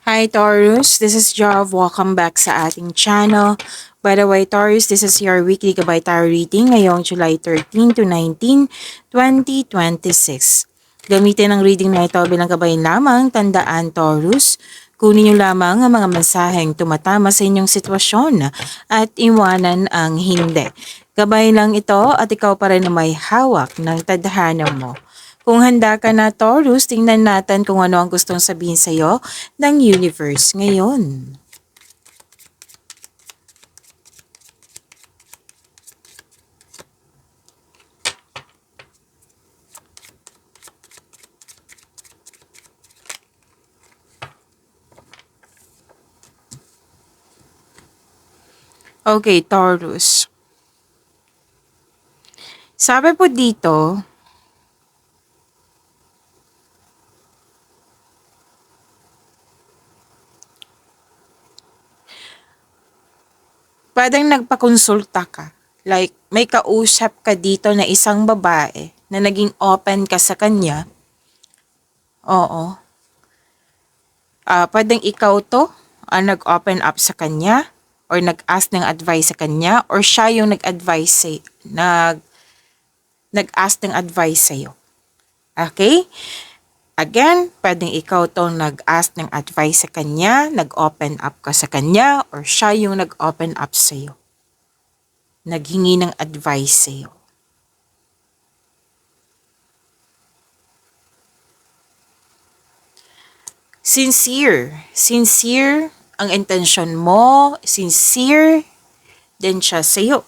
Hi Taurus, this is Jav. Welcome back sa ating channel. By the way, Taurus, this is your weekly Gabay Tarot reading ngayong July 13 to 19, 2026. Gamitin ang reading na ito bilang gabay lamang. Tandaan, Taurus, kunin niyo lamang ang mga mensaheng tumatama sa inyong sitwasyon at iwanan ang hindi. Gabay lang ito at ikaw pa rin na may hawak ng tadhana mo. Kung handa ka na, Taurus, tingnan natin kung ano ang gustong sabihin sa'yo ng universe ngayon. Okay, Taurus. Sabi po dito, pwedeng nagpakonsulta ka. Like, may kausap ka dito na isang babae na naging open ka sa kanya. Oo. Pwedeng ikaw to ang nag-open up sa kanya or nag-ask ng advice sa kanya or siya yung nag-advise nag-ask ng advice sa'yo. Okay? Again, pwedeng ikaw tong nag-ask ng advice sa kanya, nag-open up ka sa kanya, or siya yung nag-open up sa'yo. Naghingi ng advice sa'yo. Sincere ang intention mo, sincere din siya sa'yo.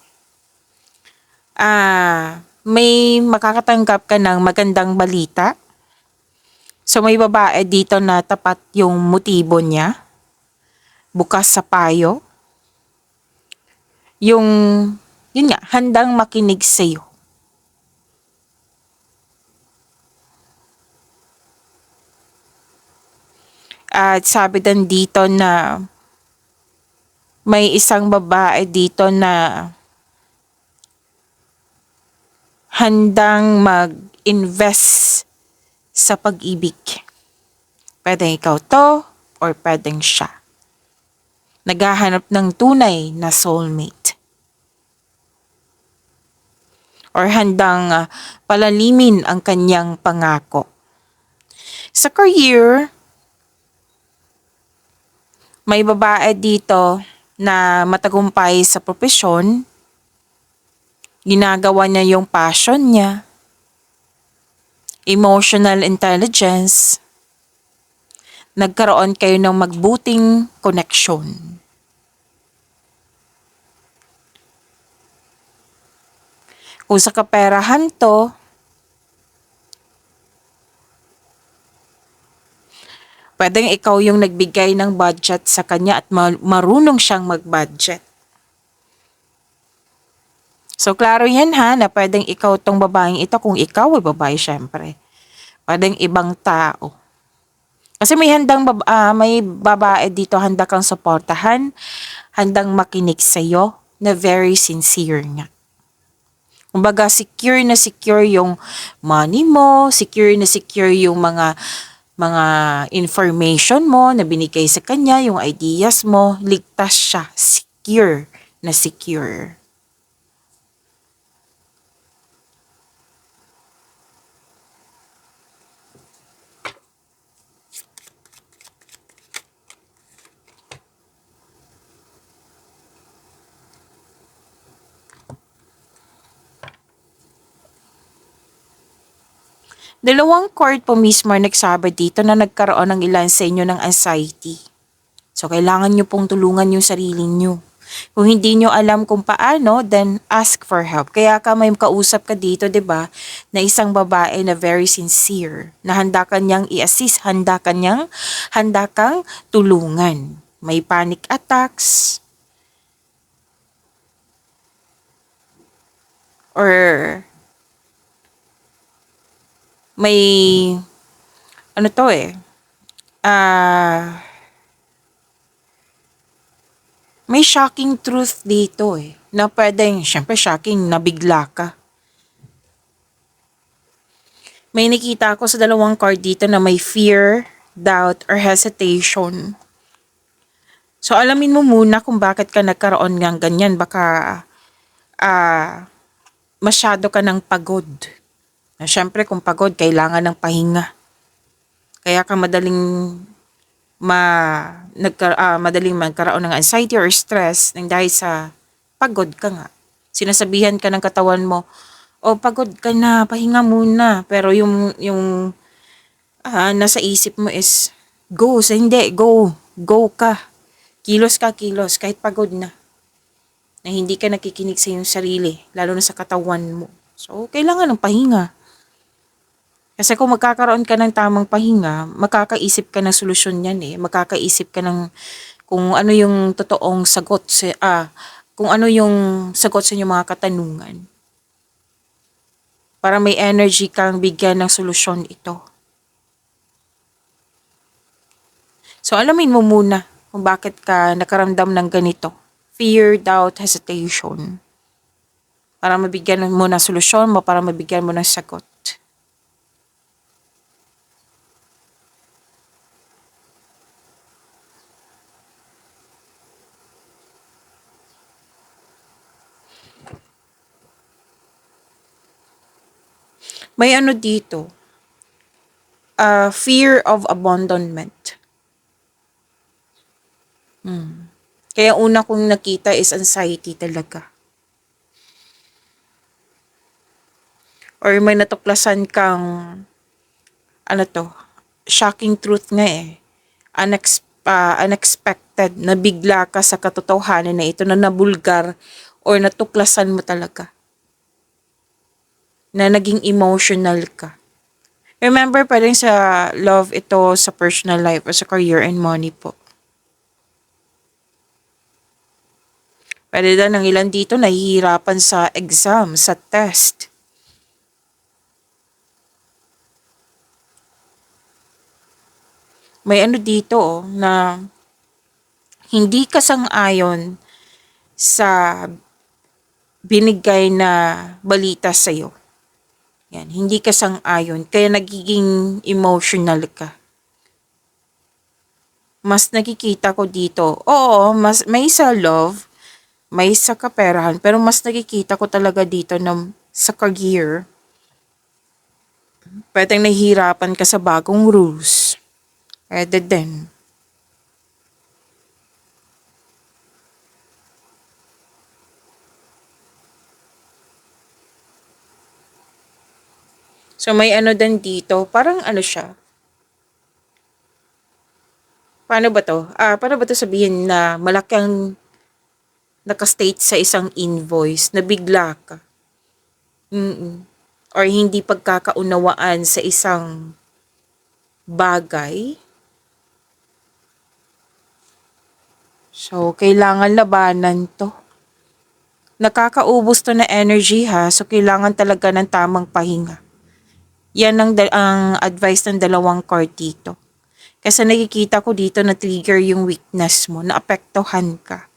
May makakatanggap ka ng magandang balita. So may babae dito na tapat yung motibo niya, bukas sa payo, yun nga, handang makinig sa'yo. At sabi din dito na may isang babae dito na handang mag-invest sa pag-ibig. Pwedeng ikaw to or pwedeng siya. Naghahanap ng tunay na soulmate. Or handang palalimin ang kanyang pangako. Sa career, may babae dito na matagumpay sa propesyon, ginagawa niya yung passion niya, emotional intelligence, nagkaroon kayo ng magbuting connection. Kung sa kaperahan to, pwedeng ikaw yung nagbigay ng budget sa kanya at marunong siyang mag-budget. So, klaro yan ha, na pwedeng ikaw tong babaeng ito, kung ikaw ay babae syempre. Pwedeng ibang tao. Kasi may may babae dito, handa kang suportahan, handang makinig sa'yo, na very sincere nga. Kumbaga, secure na secure yung money mo, secure na secure yung mga information mo na binigay sa kanya, yung ideas mo, ligtas siya, secure na secure. Dalawang card po mismo nagsabi dito na nagkaroon ng ilan sa inyo ng anxiety. So, kailangan nyo pong tulungan yung sarili nyo. Kung hindi nyo alam kung paano, then ask for help. Kaya ka may kausap ka dito, 'di ba? Na isang babae na very sincere, na handa kanyang i-assist, handa kang tulungan. May panic attacks, or may may shocking truth dito na pwedeng, syempre shocking, nabigla ka. May nakita ako sa dalawang card dito na may fear, doubt, or hesitation. So alamin mo muna kung bakit ka nagkaroon ng ganyan. Baka masyado ka ng pagod. Siyempre kung pagod, kailangan ng pahinga. Kaya ka madaling magkaroon ng anxiety or stress nang dahil sa pagod ka nga. Sinasabihan ka ng katawan mo, "Oh, pagod ka na, pahinga muna." Pero yung nasa isip mo is, "Go." So hindi, go. Go ka. Kilos ka, kilos. Kahit pagod na hindi ka nakikinig sa iyong sarili, lalo na sa katawan mo. So, kailangan ng pahinga. Kasi kung magkakaroon ka ng tamang pahinga, makakaisip ka ng solusyon yan eh. Makakaisip ka ng kung ano yung totoong sagot kung ano yung sagot sa inyong mga katanungan. Para may energy kang bigyan ng solusyon ito. So, alamin mo muna kung bakit ka nakaramdam ng ganito. Fear, doubt, hesitation. Para mabigyan mo ng solusyon mo, para mabigyan mo ng sagot. May ano dito, fear of abandonment. Kaya una kong nakita is anxiety talaga. Or may natuklasan kang, shocking truth nga eh. Unexpected, na bigla ka sa katotohanan na ito, na nabulgar or natuklasan mo talaga. Na naging emotional ka. Remember pa rin sa love ito, sa personal life, o sa career and money po. Pwede na ng ilan dito nahihirapan sa exam, sa test. May ano dito na hindi ka sang-ayon sa binigay na balita sa'yo. Yan, hindi ka sang-ayon, kaya nagiging emotional ka. Mas nakikita ko dito, oo, mas may sa love, may sa kaperahan, pero mas nakikita ko talaga dito na sa career, pwedeng nahihirapan ka sa bagong rules. Pwede din. So may ano din dito, parang ano siya. Paano ba to? Paano ba to sabihin na malaki ang nakastate sa isang invoice na bigla ka? Or hindi pagkakaunawaan sa isang bagay. So, kailangan labanan to. Nakakaubos to na energy ha, so kailangan talaga ng tamang pahinga. Yan ang advice ng dalawang card dito. Kasi nakikita ko dito na trigger yung weakness mo, na apektuhan ka.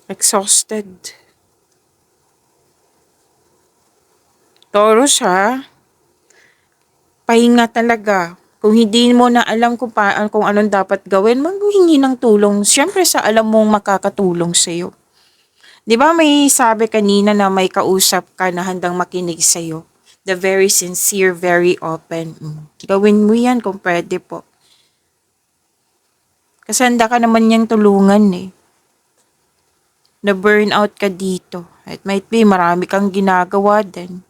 Exhausted. Taurus ha, pahinga talaga. Kung hindi mo na alam kung anong dapat gawin, maghingi ng tulong. Siyempre sa alam mong makakatulong sa'yo. 'Di ba may sabi kanina na may kausap ka na handang makinig sa'yo. The very sincere, very open. Gawin mo yan kung pwede po. Kasi handa ka naman niyang tulungan eh. Na burnout ka dito. It might be marami kang ginagawa din.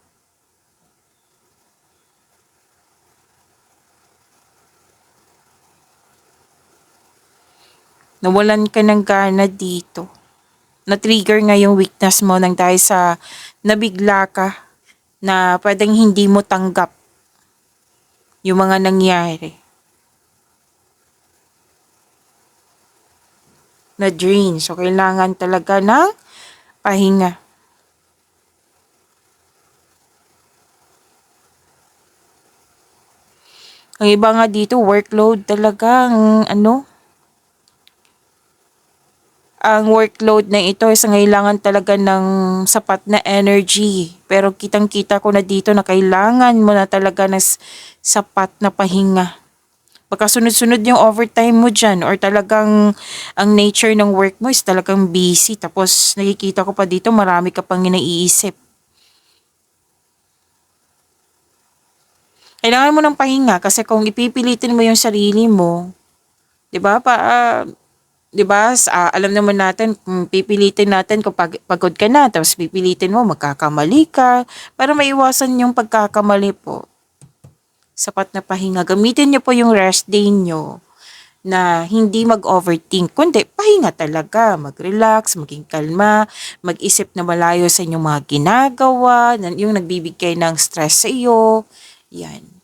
Nawalan ka ng gana dito. Na-trigger nga yung weakness mo nang dahil sa nabigla ka na pwedeng hindi mo tanggap yung mga nangyari. Na drain. So, kailangan talaga ng pahinga. Ang iba nga dito, workload talaga, ang workload na ito is kailangan talaga ng sapat na energy. Pero kitang-kita ko na dito na kailangan mo na talaga ng sapat na pahinga. Baka sunod-sunod yung overtime mo dyan or talagang ang nature ng work mo is talagang busy. Tapos nakikita ko pa dito marami ka pang iniisip. Kailangan mo ng pahinga kasi kung ipipilitin mo yung sarili mo, 'di ba? 'Di ba? Alam naman natin kung pipilitin natin kung pagod ka na tapos pipilitin mo magkakamali ka para maiwasan yung pagkakamali po. Sapat na pahinga. Gamitin niyo po yung rest day niyo na hindi mag-overthink, kundi pahinga talaga, mag-relax, maging kalma, mag-isip na malayo sa inyong mga ginagawa, yung nagbibigay ng stress sa iyo. Yan.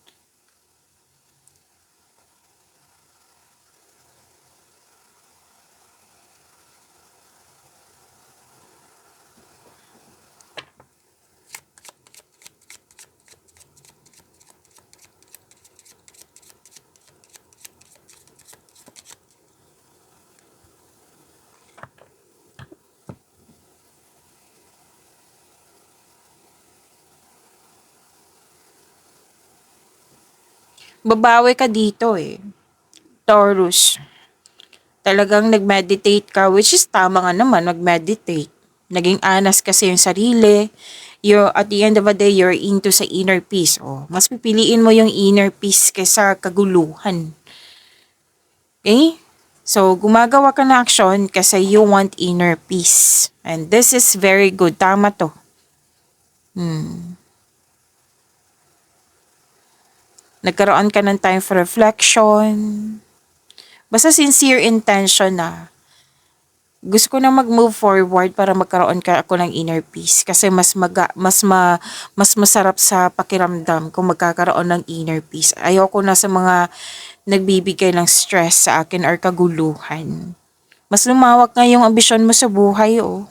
Babawi ka dito eh. Taurus. Talagang nag-meditate ka, which is tama nga naman, mag-meditate. Naging honest kasi yung sarili. At the end of the day, you're into sa inner peace. Oh, mas pipiliin mo yung inner peace kaysa kaguluhan. Okay? So, gumagawa ka ng action kasi you want inner peace. And this is very good. Tama to. Nagkaroon ka ng time for reflection. Basta sincere intention na. Gusto ko na mag-move forward para magkaroon ka ako ng inner peace kasi mas masarap sa pakiramdam kung magkakaroon ng inner peace. Ayoko na sa mga nagbibigay ng stress sa akin or kaguluhan. Mas lumawak nga yung ambisyon mo sa buhay, oh.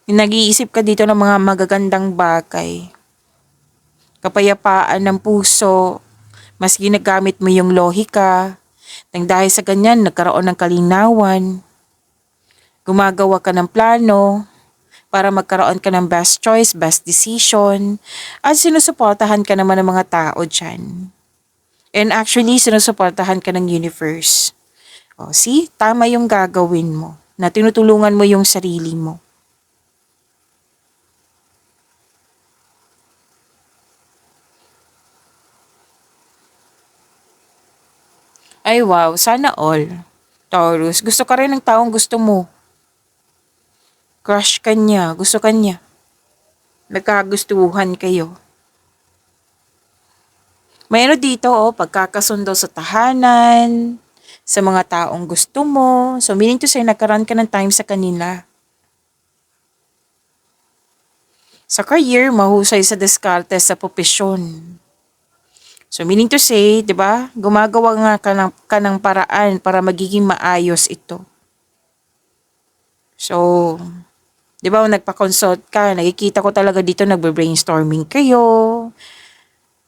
Nag-iisip ka dito ng mga magagandang bagay. Kapayapaan ng puso, mas ginagamit mo yung lohika. Nang dahil sa ganyan, nagkaroon ng kalinawan. Gumagawa ka ng plano para magkaroon ka ng best choice, best decision. At sinusuportahan ka naman ng mga tao dyan. And actually, sinusuportahan ka ng universe. O, see? Tama yung gagawin mo. Na tinutulungan mo yung sarili mo. Ay wow, sana all. Taurus, gusto ka rin ng taong gusto mo. Crush ka niya, gusto ka niya. Nagkagustuhan kayo. Mayroon dito, oh, pagkakasundo sa tahanan, sa mga taong gusto mo. So, meaning to say, nagkaroon ka ng time sa kanila. Sa career, mahusay sa diskarte sa propesyon. So, meaning to say, di ba, gumagawa nga ka ng paraan para magiging maayos ito. So, di ba, nagpa-consult ka, nakikita ko talaga dito, nagbe-brainstorming kayo,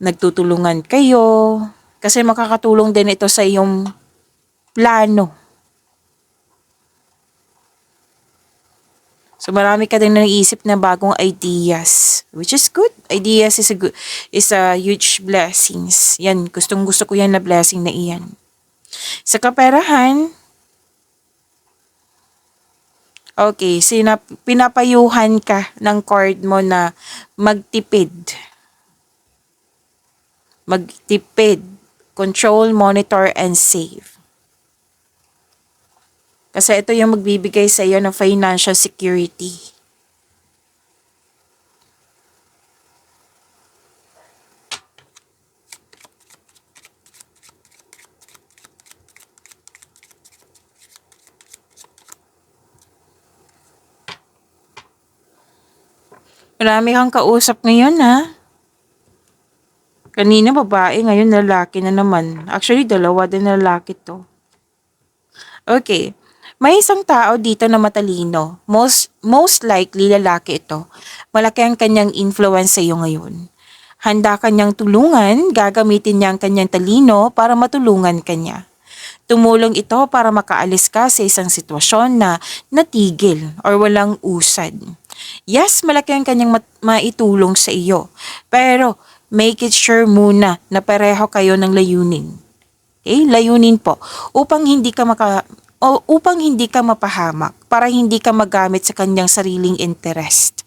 nagtutulungan kayo, kasi makakatulong din ito sa iyong plano. So marami ka din naiisip na bagong ideas, which is good. Ideas is a huge blessings. Yan, gustong-gusto ko yan na blessing na iyan. Sa kaperahan, okay, pinapayuhan ka ng card mo na magtipid. Magtipid, control, monitor, and save. Kasi ito yung magbibigay sa iyo ng financial security. Marami kang kausap ngayon, ha? Kanina babae, ngayon lalaki na naman. Actually, dalawa din na lalaki to. Okay. May isang tao dito na matalino. Most likely lalaki ito. Malaki ang kanyang influence sa iyo ngayon. Handa kanyang tulungan, gagamitin niya ang kanyang talino para matulungan kanya. Tumulong ito para makaalis ka sa isang sitwasyon na natigil or walang usad. Yes, malaki ang kanyang maitulong sa iyo. Pero make it sure muna na pareho kayo ng layunin. Okay? Layunin po upang hindi ka mapahamak, para hindi ka magamit sa kanyang sariling interest.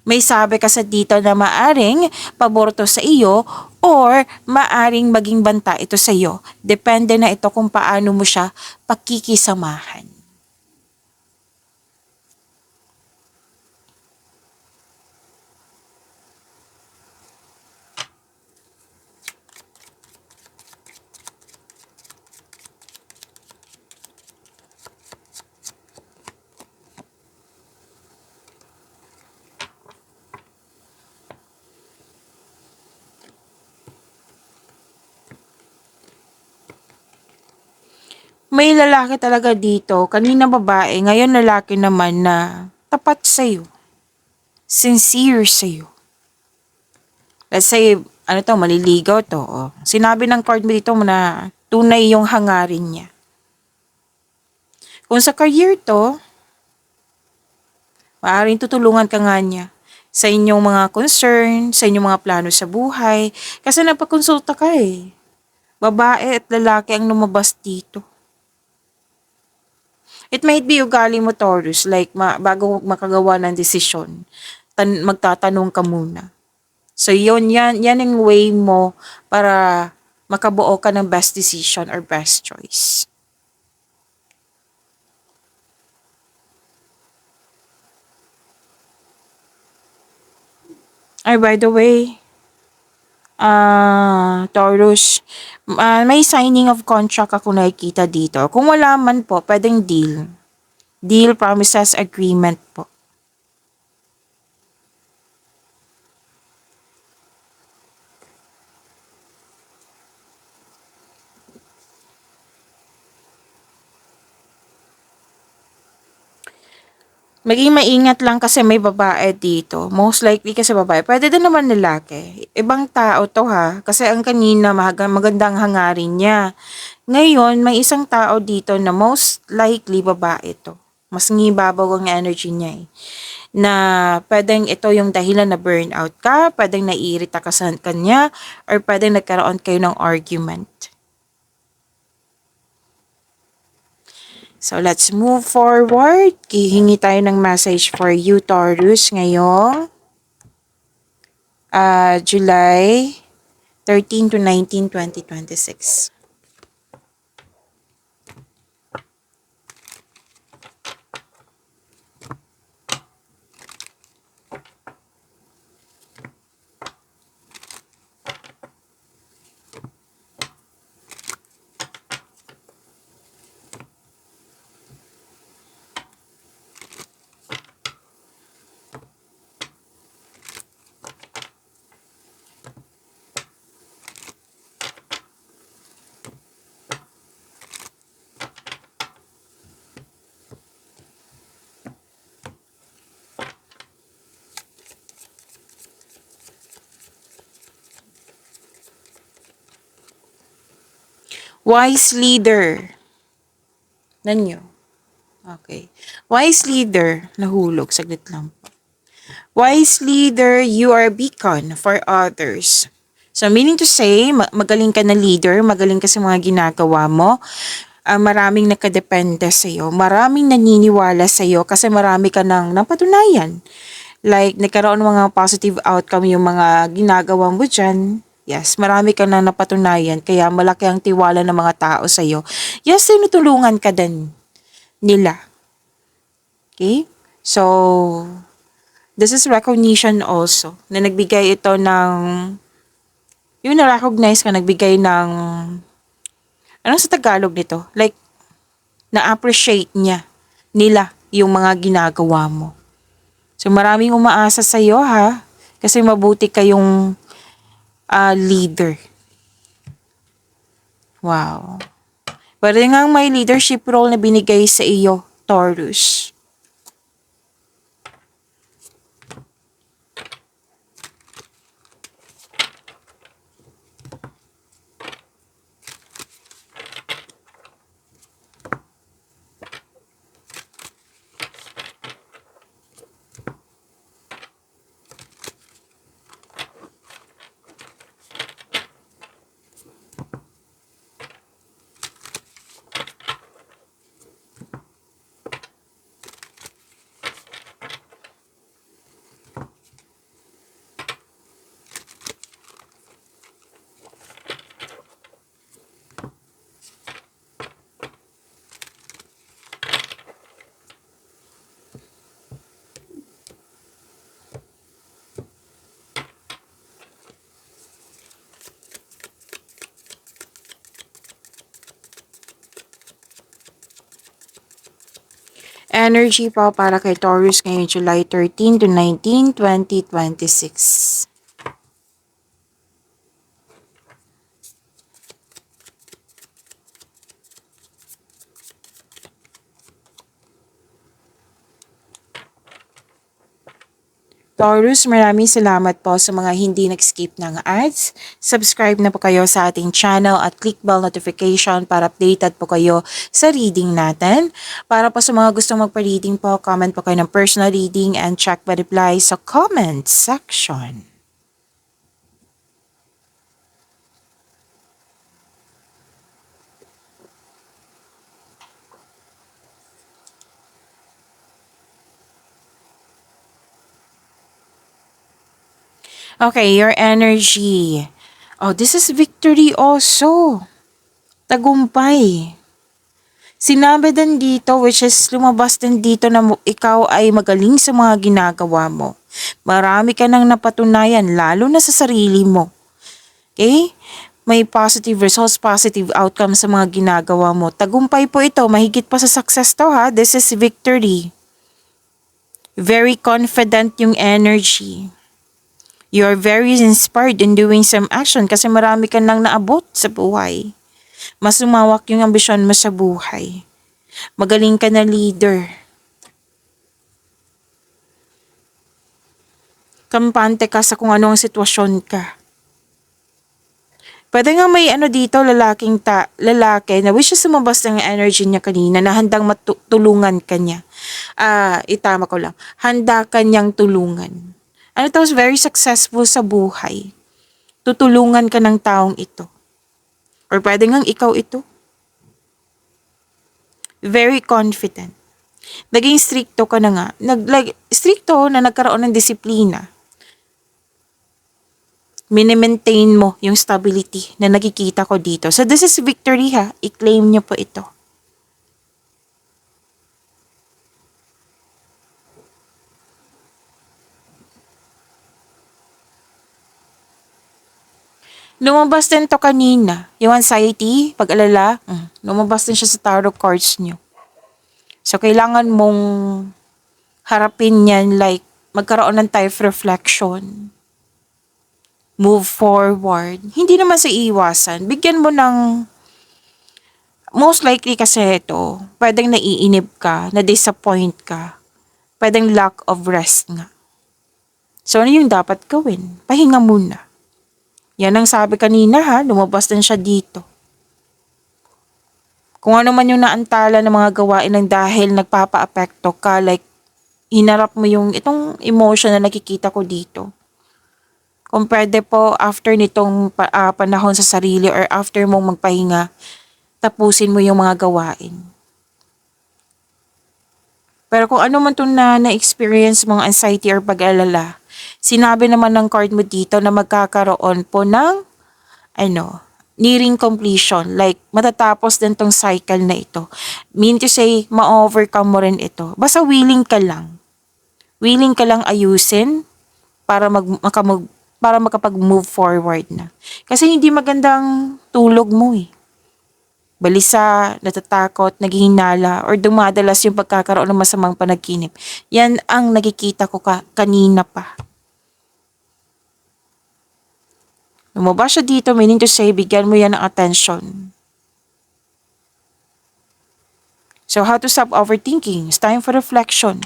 May sabi kasi dito na maaring pabor to sa iyo or maaring maging banta ito sa iyo. Depende na ito kung paano mo siya pakikisamahan. May lalaki talaga dito, kanina babae, ngayon lalaki naman na tapat sa'yo, sincere sa'yo. Let's say, ano to, maliligaw to. Oh. Sinabi ng card mo dito na tunay yung hangarin niya. Kung sa career to, maaaring tutulungan ka nga niya sa inyong mga concern, sa inyong mga plano sa buhay. Kasi napagkonsulta ka eh. Babae at lalaki ang lumabas dito. It might be ugali mo, Taurus, like bago makagawa ng desisyon, magtatanong ka muna. So yan yung way mo para makabuo ka ng best decision or best choice. Ay, by the way, Taurus, may signing of contract ako nakikita dito. Kung wala man po, pwedeng deal. Deal, promises, agreement po. Maging maingat lang kasi may babae dito. Most likely kasi babae. Pwede din naman lalaki. Ibang tao to ha. Kasi ang kanina magandang hangarin niya. Ngayon, may isang tao dito na most likely babae to. Mas ngibabaw ang energy niya eh. Na pwedeng ito yung dahilan na burnout ka, pwedeng naiirita ka sa kanya, or pwedeng nagkaroon kayo ng argument. So, let's move forward. Hihingi tayo ng message for you, Taurus, ngayong July 13 to 19, 2026. Wise leader. Nanyo. Okay. Wise leader. Nahulog. Saglit lang po. Wise leader, you are a beacon for others. So, meaning to say, magaling ka na leader, magaling ka sa mga ginagawa mo, maraming nakadepende sa'yo, maraming naniniwala sa'yo kasi marami ka nang napatunayan. Like, nagkaroon ng mga positive outcome yung mga ginagawa mo dyan. Yes, marami ka nang napatunayan, kaya malaki ang tiwala ng mga tao sa'yo. Yes, tinutulungan ka din nila. Okay? So, this is recognition also, na nagbigay ito ng, yung na-recognize ka, nagbigay ng, ano sa Tagalog nito? Like, na-appreciate nila yung mga ginagawa mo. So, maraming umaasa sa iyo ha, kasi mabuti kayong leader. Wow. Pwede nga may leadership role na binigay sa iyo, Taurus. energy po para kay Taurus ngayong July 13 to 19, 2026. Taurus, maraming salamat po sa mga hindi nag-skip ng ads. Subscribe na po kayo sa ating channel at click bell notification para updated po kayo sa reading natin. Para po sa mga gustong magpa-reading po, comment po kayo ng personal reading and check the reply sa comment section. Okay, your energy. Oh, this is victory also. Tagumpay. Sinabi din dito, which is lumabas din dito na ikaw ay magaling sa mga ginagawa mo. Marami ka nang napatunayan, lalo na sa sarili mo. Okay? May positive results, positive outcome sa mga ginagawa mo. Tagumpay po ito, mahigit pa sa success to ha. This is victory. Very confident yung energy. You are very inspired in doing some action kasi marami ka nang naabot sa buhay. Mas lumawak yung ambisyon mo sa buhay. Magaling ka na leader. Kampante ka sa kung anong sitwasyon ka. Pwede nga may dito, lalaki na wish sumabas ng energy niya kanina na handang matulungan ka niya. Itama ko lang. Handa ka niyang tulungan. Very successful sa buhay. Tutulungan ka ng taong ito. Or pwede nga ikaw ito. Very confident. Naging stricto ka na nga. Stricto na nagkaroon ng disiplina. Mini-maintain mo yung stability na nakikita ko dito. So this is victory ha. I-claim niyo po ito. Lumabas din to kanina. Yung anxiety, pag-alala, lumabas din siya sa tarot cards niyo. So, kailangan mong harapin yan like magkaroon ng time reflection. Move forward. Hindi naman sa iwasan. Bigyan mo ng most likely kasi ito, pwedeng naiinip ka, na-disappoint ka. Pwedeng lack of rest nga. So, ano yung dapat gawin? Pahinga muna. Yan ang sabi kanina ha, lumabas din siya dito. Kung ano man yung naantala ng mga gawain ng dahil nagpapa-apekto ka, like hinarap mo yung itong emotion na nakikita ko dito. Kung pwede po after nitong panahon sa sarili or after mong magpahinga, tapusin mo yung mga gawain. Pero kung ano man itong na-experience mong anxiety or pag-alala, sinabi naman ng card mo dito na magkakaroon po ng nearing completion. Like, matatapos din tong cycle na ito. Mean to say, ma-overcome mo rin ito. Basta willing ka lang. Willing ka lang ayusin para para makapag-move forward na. Kasi hindi magandang tulog mo eh. Balisa, natatakot, naghihinala, or dumadalas yung pagkakaroon ng masamang panaginip. Yan ang nakikita ko kanina pa. Lumabas siya dito, meaning to say, bigyan mo yan ng attention. So, how to stop overthinking? It's time for reflection.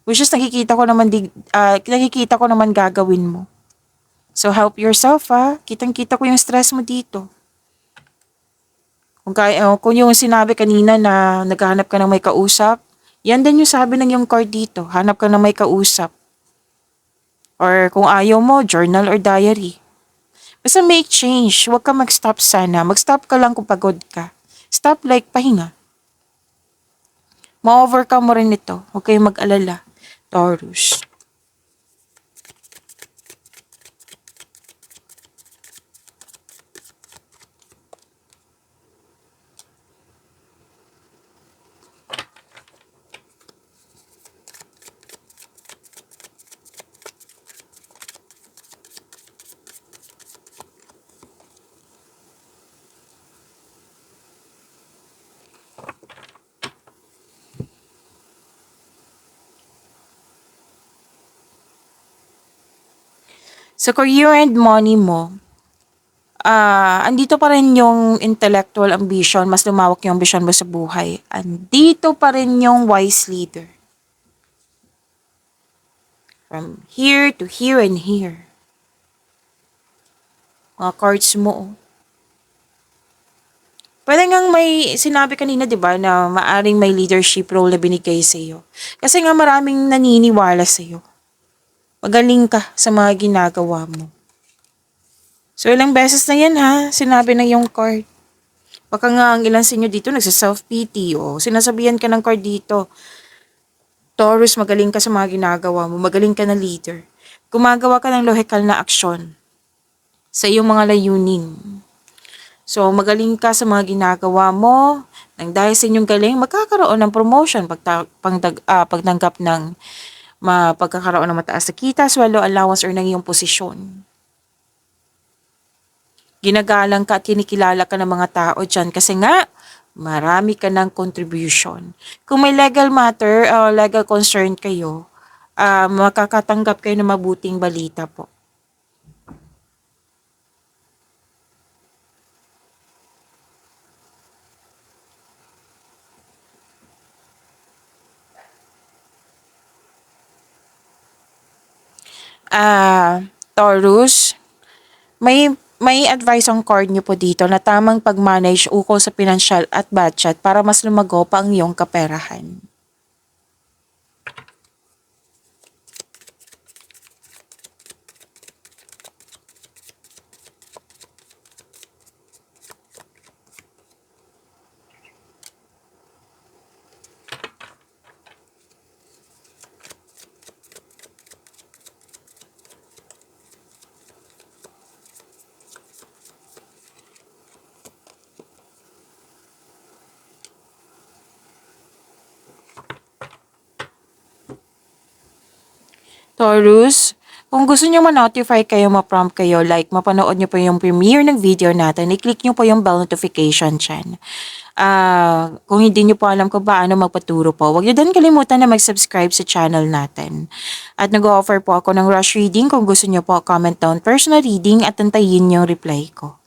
Which is nakikita ko naman gagawin mo. So, help yourself ha. Kitang-kita ko yung stress mo dito. Kung yung sinabi kanina na naghahanap ka ng may kausap, yan din yung sabi ng yung card dito. Hanap ka ng may kausap. Or kung ayaw mo, journal or diary. Basta make change. Huwag ka mag-stop sana. Mag-stop ka lang kung pagod ka. Stop like pahinga. Ma-overcome mo rin ito. Huwag kayong mag-alala. Taurus. Sa career and money mo, andito pa rin yung intellectual ambition, mas lumawak yung ambition mo sa buhay. Andito pa rin yung wise leader. From here to here and here. Mga cards mo. Oh. Pwede ngang may sinabi kanina, di ba, na maaring may leadership role na binigay sa iyo. Kasi nga maraming naniniwala sa iyo. Magaling ka sa mga ginagawa mo. So, ilang beses na yan ha, sinabi na yung card. Baka nga ang ilan sa inyo dito nagsa-self-pity o sinasabihan ka ng card dito. Taurus, magaling ka sa mga ginagawa mo, magaling ka na leader. Gumagawa ka ng lohikal na aksyon sa iyong mga layunin. So, magaling ka sa mga ginagawa mo. Nang dahil sa inyong galing, magkakaroon ng promotion, pagtanggap ng pagkakaroon ng mataas na kita, sweldo, allowance, or ng iyong posisyon. Ginagalang ka at kinikilala ka ng mga tao dyan kasi nga, marami ka ng contribution. Kung may legal matter, legal concern kayo, makakatanggap kayo ng mabuting balita po. Taurus, may advice ang card niyo po dito na tamang pag-manage ukol sa financial at budget para mas lumago pa ang iyong kaperahan. Taurus, kung gusto niyo ma-notify kayo, ma-prompt kayo, like mapanood niyo po yung premiere ng video natin, i-click niyo po yung bell notification dyan. Kung hindi niyo po alam kung paano magpaturo po, huwag niyo din kalimutan na mag-subscribe sa channel natin. At nag-offer po ako ng rush reading. Kung gusto niyo po, comment down personal reading at antayin yung reply ko.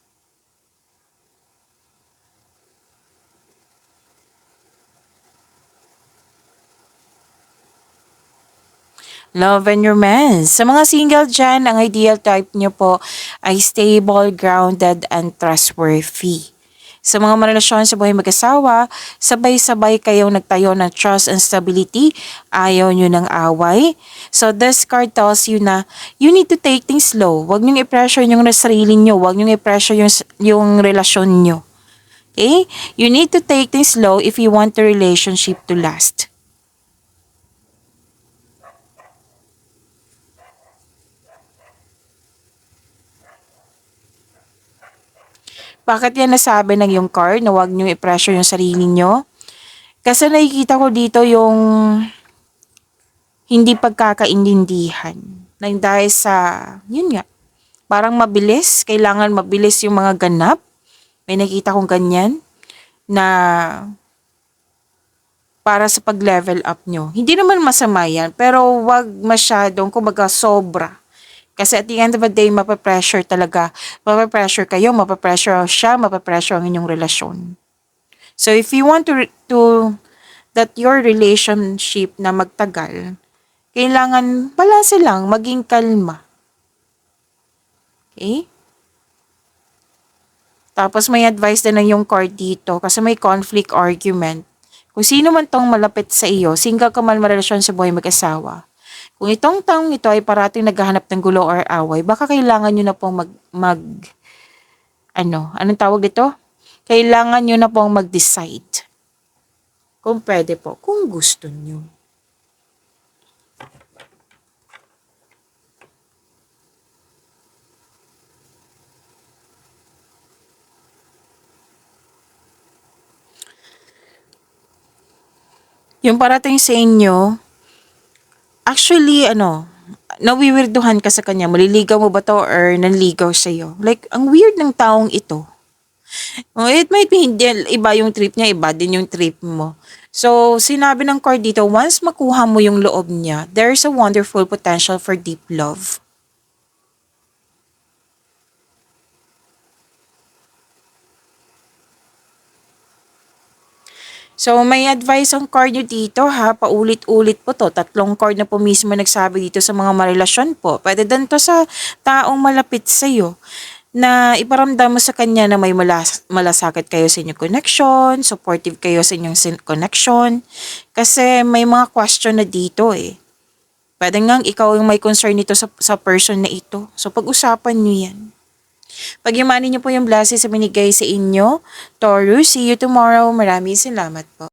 Love and romance. Sa mga single dyan, ang ideal type nyo po ay stable, grounded, and trustworthy. Sa mga marelasyon sa buhay mag-asawa, sabay-sabay kayong nagtayo ng trust and stability, ayaw nyo ng away. So this card tells you na you need to take things slow. Huwag nyo i-pressure yung sarili nyo, huwag nyo i-pressure yung relasyon nyo. Okay? You need to take things slow if you want the relationship to last. Bakit yan nasabi ng yung card na huwag nyo i-pressure yung sarili nyo? Kasi nakikita ko dito yung hindi pagkakaintindihan. Nang dahil sa, yun nga, parang mabilis, kailangan mabilis yung mga ganap. May nakita kong ganyan na para sa pag-level up nyo. Hindi naman masama yan, pero wag masyadong, kumbaga sobra. Kasi at the end of the day, mapapressure talaga. Mapapressure kayo, mapapressure siya, mapapressure ang inyong relasyon. So if you want to that your relationship na magtagal, kailangan balanse lang, maging kalma. Okay? Tapos may advice din ng yung card dito kasi may conflict argument. Kung sino man tong malapit sa iyo, single ka man marelasyon sa buhay mag-asawa, kung itong taong ito ay parating naghahanap ng gulo or away, baka kailangan nyo na pong anong tawag dito? Kailangan nyo na pong mag-decide. Kung pwede po, kung gusto nyo. Yung parating sa inyo, actually, nawiwirduhan ka sa kanya, maliligaw mo ba to or nanligaw sa'yo? Like, ang weird ng taong ito. It might be hindi, iba yung trip niya, iba din yung trip mo. So, sinabi ng card dito, once makuha mo yung loob niya, there's a wonderful potential for deep love. So, may advice ang card nyo dito ha. Paulit-ulit po to. 3 card na po mismo nagsabi dito sa mga marelasyon po. Pwede din to sa taong malapit sa'yo na iparamdam mo sa kanya na may malasakit kayo sa inyong connection, supportive kayo sa inyong connection. Kasi may mga question na dito eh. Pwede nga ikaw yung may concern nito sa person na ito. So, pag-usapan nyo yan. Pagyamanin niyo po yung blessings sa binigay sa inyo. Taurus, see you tomorrow. Maraming salamat po.